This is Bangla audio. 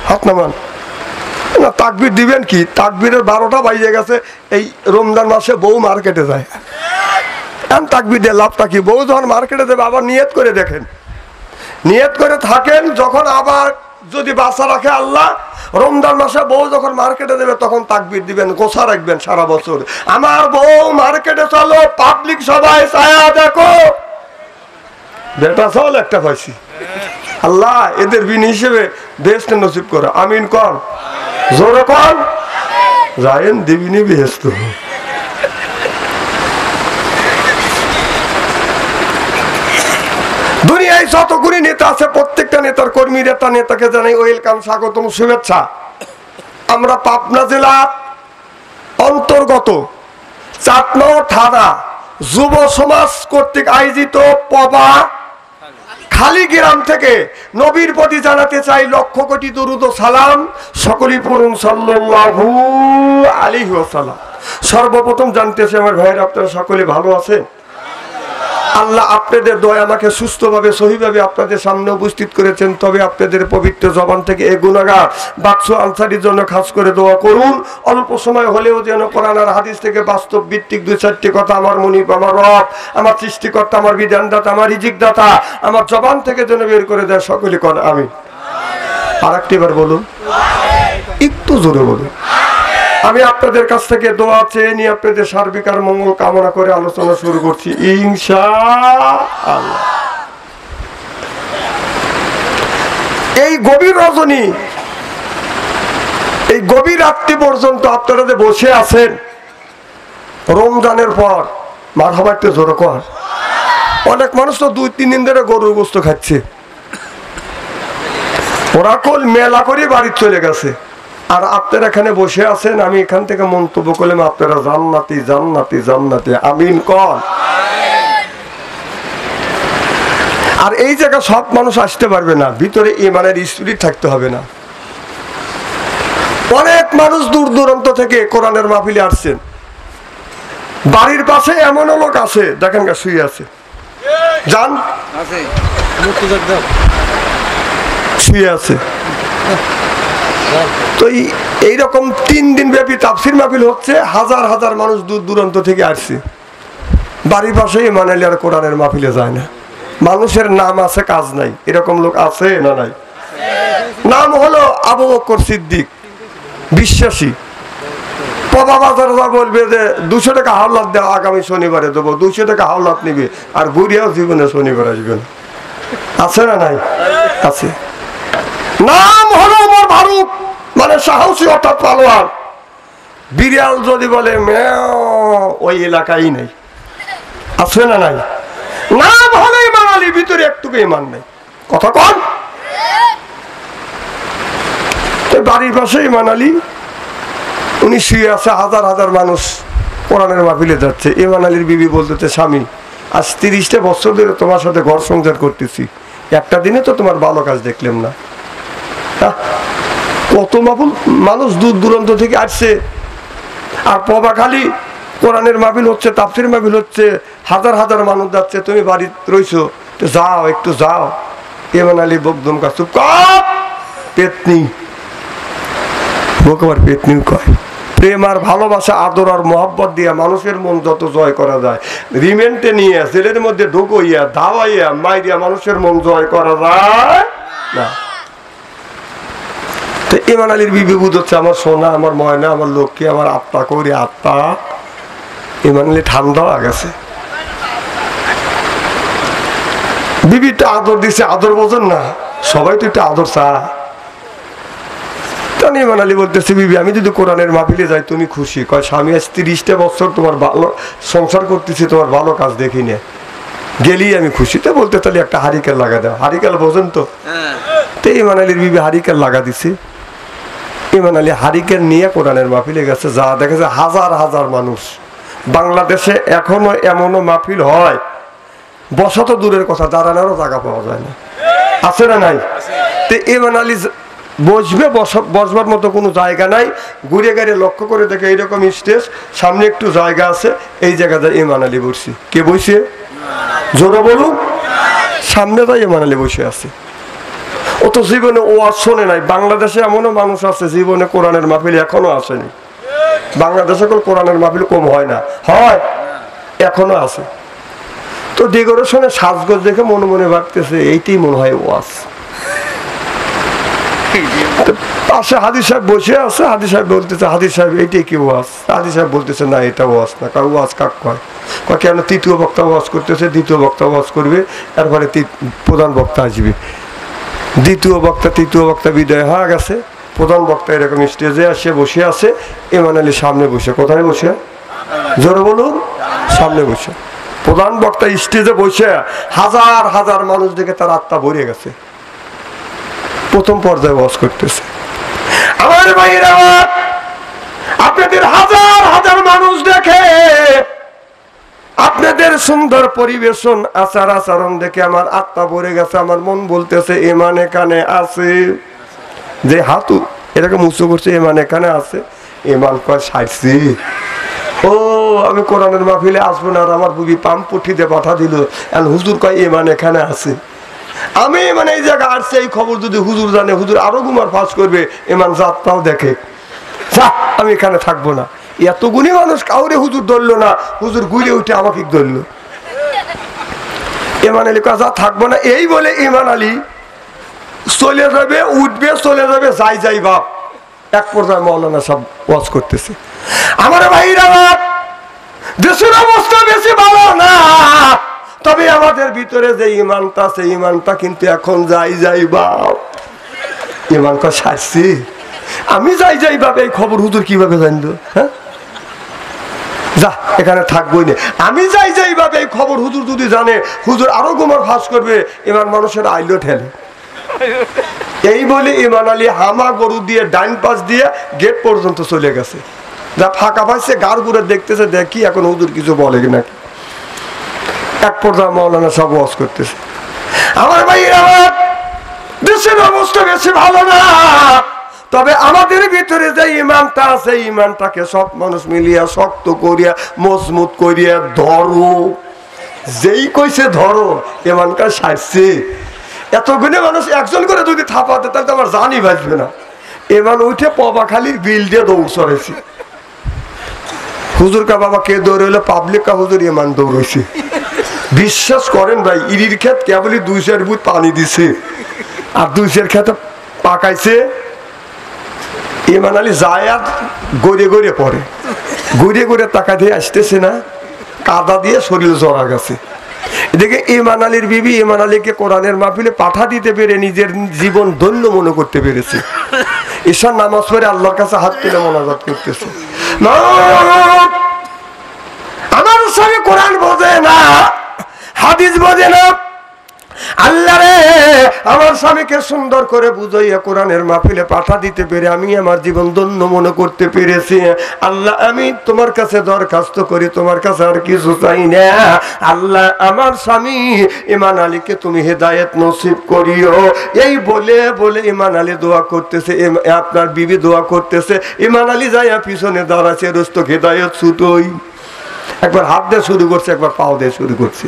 হাত নামান না। তাকবীর দিবেন কি? তাকবীরের 12টা বাজে গেছে। এই রমজান মাসে বউ মার্কেটে যায়, এখন তাকবীর দিয়ে লাভটা কি? বউ যখন মার্কেটে দেবে আবার নিয়ত করে দেখেন, নিয়ত করে থাকেন, যখন আবার যদি বাঁচা রাখে আল্লাহ, রমজান মাসে বউ যখন মার্কেটে দেবে তখন তাকবীর দিবেন, গোছা রাখবেন সারা বছর। আমার বউ মার্কেটে চলো, পাবলিক সবাই ছায়া দেখো, বেটা চল একটা পাইছি। আল্লাহ এদের বিন হিসেবে বেহেশত নসিব করে, আমিন কর, জোরে কর, যায়েন দিবিনি বেহেশত। দুনিয়ায় যতগুলি নেতা আছে প্রত্যেকটা নেতার কর্মী নেতাকে জানাই ওয়েলকাম, স্বাগতম, শুভেচ্ছা। আমরা পাবনা জেলা অন্তর্গত চাটনগর থানা যুব সমাজ কর্তৃক আয়োজিত পবা খালি গ্রাম থেকে নবীর প্রতি জানাতে চাই লক্ষ কোটি দরুদ ও সালাম। সকলেই পড়ুন সাল্লাল্লাহু আলাইহি ওয়াসাল্লাম। সর্বপ্রথম জানতে চাই আমার ভাইয়েরা আপনারা সকলে ভালো আছেন? আল্লাহ আপনাদের দয়া আমাকে সুস্থভাবে সহিভাবে আপনাদের সামনে উপস্থিত করেছেন, তবে আপনাদের পবিত্র জবান থেকে এই গুনাহগার বাদশু আনসারীর জন্য খাস করে দোয়া করুন। অল্প সময় হলেও যেন কোরআন আর হাদিস থেকে বাস্তব ভিত্তিক 2-4টি কথা আমার মুনিব, আমার রব, আমার সৃষ্টিকর্তা, আমার বিধানদাতা, আমার রিজিকদাতা আমার জবান থেকে যেন বের করে দেয়। সকলে কর আমিন। আর একটিবার বলুন, একটু জোরে বলুন। আমি আপনাদের কাছ থেকে দোয়া চেয়ে নিয়ে আপনাদের সার্বিক আর মঙ্গল কামনা করে আলোচনা শুরু করছি ইনশাআল্লাহ। এই গভীর রজনী, এই গভীর রাত্রি পর্যন্ত আপনারা যে বসে আছেন রমজানের পর, মারহাবা একটু জোরে কর। অনেক মানুষ তো 2-3 দিন ধরে গরুর গোশত খাচ্ছে, ওরা কল মেলা করে বাড়ি চলে গেছে, আর আপনারা এখানে বসে আছেন। আমি এখান থেকে মন্তব্য করলাম আপনারা জান্নাতি জান্নাতি জান্নাতি, আমিন কর। আর এই জায়গা সব মানুষ আসতে পারবে না, ভিতরে ঈমানের স্পিরিট থাকতে হবে না। অনেক মানুষ দূর দূরান্ত থেকে কোরআনের মাহফিলে আসছেন। বাড়ির পাশে এমন লোক আছে দেখেন গা শুয়ে আছে, জান শুয়ে আছে। তো এইরকম 3 দিন ব্যাপী তাফসীর মাহফিল হচ্ছে, হাজার হাজার মানুষ দূর দূরান্ত থেকে আসছে। বাড়ির পাশে ঈমান আলী আর কোরআনের মাহফিলে যায় না। মানুষের নাম আছে, কাজ নাই, এরকম লোক আছে না নাই? নাম হলো আবু বকর সিদ্দিক, বিশ্বাসী। পবা বাজার বলবে যে 200 টাকা হাওলাত দেওয়া, আগামী শনিবারে দেবো, 200 টাকা হাওলাত নিবে, আর ঘুরিয়াও জীবনে শনিবার আসবেন। আছে না নাই? আছে। নাম হলো ওমর ফারুক, মানে সাহসী অর্থাৎ পালোয়ান। বিড়াল যদি বলে মেও, ওই এলাকায় নাই। আছে না নাই? নাম হলো ঈমান আলী, ভিতরে একটুকু ঈমান নাই। কথা কন। তো বাড়ির পাশে ঈমান আলী, উনি শুয়ে আছে, হাজার হাজার মানুষ কোরআনের মাহফিলে যাচ্ছে। ঈমান আলীর বিবি বলতেছে, স্বামী আজ 30টা বছর ধরে তোমার সাথে ঘর সংসার করতেছি, একটা দিনে তো তোমার ভালো কাজ দেখলাম না। কত মানুষ দূর দূরান্ত থেকে আসছে, আর পবাখালি কোরআনের মাহফিল হচ্ছে, তাফসীর মাহফিল হচ্ছে, হাজার হাজার মানুষ যাচ্ছে, তুমি বাড়ি রইছো, তো যাও, একটু যাও। ঈমান আলী বকদম কা চুপ কর, পেতনি বকবার পেতনি কয়। প্রেম আর ভালোবাসা, আদর আর মোহাব্বত দিয়া মানুষের মন যত জয় করা যায়, রিমেন্টে নিয়ে জেলের মধ্যে ঢুকাইয়া ধাওয়াইয়া মাইরিয়া মানুষের মন জয় করা যায় না। তো ঈমান আলীর বিবি বুঝছে, আমার সোনা, আমার ময়না, আমার লক্ষ্মী, আমার আত্মা করি আত্মা। ঈমান আলী ঠান্ডা হয়ে গেছে। বিবিটা আদর দিছে, আদর বোঝেন না, সবাই তো একটু আদর চায়। তখন ঈমান আলী বলতেছে, বিবি আমি যদি কোরআনের মাহফিলে যাই তুমি খুশি? কয়, স্বামী আজ 30টা বছর তোমার ভালো সংসার করতেছি, তোমার ভালো কাজ দেখি না, গেলেই আমি খুশি। তো বলতে তাহলে একটা হারিকেল লাগা দাও। হারিকেল বোঝেন তো? তো ঈমান আলীর বিবি হারিকেল লাগা দিছে। ঈমান আলী হারিকেল নিয়ে কোরআনের মাহফিলে গেছে, যা দেখেছে হাজার হাজার মানুষ। বাংলাদেশে এখনো এমনও মাহফিল হয়, বসা তো দূরের কথা, দাঁড়ানোরও জায়গা পাওয়া যায় না। আছে না নাই? তো ঈমান আলী বসবার মতো কোনো জায়গা নাই, ঘুরে ঘুরে লক্ষ্য করে দেখে এইরকম স্টেজ, সামনে একটু জায়গা আছে, এই জায়গাতে ঈমান আলী বসছে। কে বসে? জোরে বলুন। সামনে তাই ঈমান আলী বসে আছে। ও তো জীবনে ওয়াজ শোনে নাই। বাংলাদেশে এমনও মানুষ আছে জীবনে কোরআনের মাহফিল এখনো আসেনি। বাংলাদেশে কোরআনের মাহফিল কম হয় না, হয় এখনো আছে। তো ডেকোরেশনে সাজগোজ দেখে মনে মনে ভাবতেছে এইটাই মনে হয় ওয়াজ। পাশে হাদিস সাহেব বসে আছে, হাদিস সাহেব বলতেছে হাদিস সাহেব এইটাই কি ওয়াজ? হাদিস সাহেব বলতেছে না এটা ওয়াজ না। কারণ ওয়াজ কাক কয়? কেন তৃতীয় বক্তা ওয়াজ করতেছে, দ্বিতীয় বক্তা ওয়াজ করবে, তারপরে প্রধান বক্তা আসবে। দ্বিতীয় বক্তা তৃতীয় বক্তা বিদায় হয়ে গেছে, প্রধান বক্তা এরকম স্টেজে আসে বসে আছে, ইমান আলী সামনে বসে। কোথায় বসে? জোরে বলুন। সামনে বসে। প্রধান বক্তা স্টেজে বসে হাজার হাজার মানুষ দেখে তার আত্মা ভরে গেছে। প্রথম পর্যায়ে ওয়াজ করতেছে। আমার ভাইরা, আপনাদের হাজার হাজার মানুষ দেখে, আপনাদের সুন্দর পরিবেশন আচার আচরণ দেখে আমার আত্মা ভরে গেছে। আমার মন বলতেছে ইমান এখানে আছে। যে হাতু এরকম উঁচু করছে, ইমান এখানে আছে। ইমান কয় সাইছি, ও আমি কোরআনের মাহফিলে আসবো না, আর আমার বুবি পাম্প পুঠিতে পাঠা দিল। হুজুর কয় ইমান এখানে আছে। আমি মানে এই জায়গা আসছে, এই খবর যদি হুজুর জানে, হুজুর আরো গুমার ফাঁস করবে। ইমান যাত্রাও দেখে, আমি এখানে থাকবো না। এতগুলি মানুষ কাউরে হুজুর ধরলো না, হুজুর ঘুরে উঠে আমাকে ধরলো। ইমান আলী কাজা থাকবো না, এই বলে ইমান আলী চলে যাবে, উঠবে, চলে যাবে, যাই যাই বাপ। এক পর্যায়ে মৌলানা সব ওয়াজ করতেছে। আমার ভাইরা, দেশের অবস্থা বেশি ভালো না, তবে আমাদের ভিতরে যে ইমানটা আছে, ইমানটা কিন্তু এখন যাই যাই বাপ। ইমান কা সারছি, আমি যাই যাই বাপ। এই খবর হুজুর কিভাবে জানলো? হ্যাঁ, যা এখানে থাকবোই না। আমি যাই যাই বাপ, এই খবর হুজুর যদি জানে, হুজুর আরো গোমর ফাঁস করবে। এবার মানুষের আইলো ঠেলে। এই বলে ইমান আলী হামা গরু দিয়ে ডাইন পাশ দিয়ে গেট পর্যন্ত চলে গেছে। যা ফাঁকা পাইছে গার ঘুরে দেখতেছে, দেখি এখন হুজুর কিছু বলে নাকি। এক পর্যায়ে মৌলানা সব ওয়াজ করতেছে। আমার ভাইরা, দেশের অবস্থা বেশি ভালো না, তবে আমাদের ভিতরে যে ইমানটা আছে, ইমানটাকে সব মানুষ মিলিয়া শক্ত করিয়া মজবুত করিয়া ধরো। যেই কইছে ধরো, ইমানটা সারছে। এতগুলো মানুষ একজন করে যদি থাপাতে, তাহলে তো আমার জানি বাঁচবে না। এবার উঠে পবাখালির বিল দিয়ে দৌড় চড়েছি। হুজুর কা বাবা কে দৌড়ে? পাবলিক কা হুজুর ইমান দৌড়েছে। বিশ্বাস করেন ভাই, ইরির ক্ষেত কেবলই 200 ফুট পানি দিছে, আর 200 ক্ষেতে পাকাইছে। ইমান আলী যায় আর গড়ে গড়ে পড়ে, ঘুরে ঘুরে টাকা দিয়ে আসতেছে না, কাদা দিয়ে শরীর জড়া গেছে। এদিকে ইমান আলীর বিবি ইমান আলীকে কোরআনের মাহফিলে পাঠা দিতে পেরে নিজের জীবন ধন্য মনে করতে পেরেছে। ঈশার নামাজ পড়ে আল্লাহর কাছে হাত তুলে মোনাজাত করতেছে। আমার স্বামী কোরআন বোঝে না, হাদিস বোঝে না। আল্লাহ রে, আমার স্বামীকে সুন্দর করে বুঝাইয়া কোরআনের মাহফিলে পাঠা দিতে পেরে আমি আমার জীবন ধন্য মনে করতে পেরেছি। আল্লাহ, আমি তোমার কাছে দরখাস্ত করি, তোমার কাছে আর কিছু চাই না। আল্লাহ, আমার স্বামী ইমান আলীকে তুমি হেদায়েত নসিব করিও। এই বলে বলে ইমান আলী দোয়া করতেছে, আপনার বিবি দোয়া করতেছে। ইমান আলী যাইয়া পিছনে দাঁড়াচ্ছে, রুস্তক হেদায়েত ছুটোই। একবার হাত দিয়ে শুরু করছে, একবার পাও দিয়ে শুরু করছে।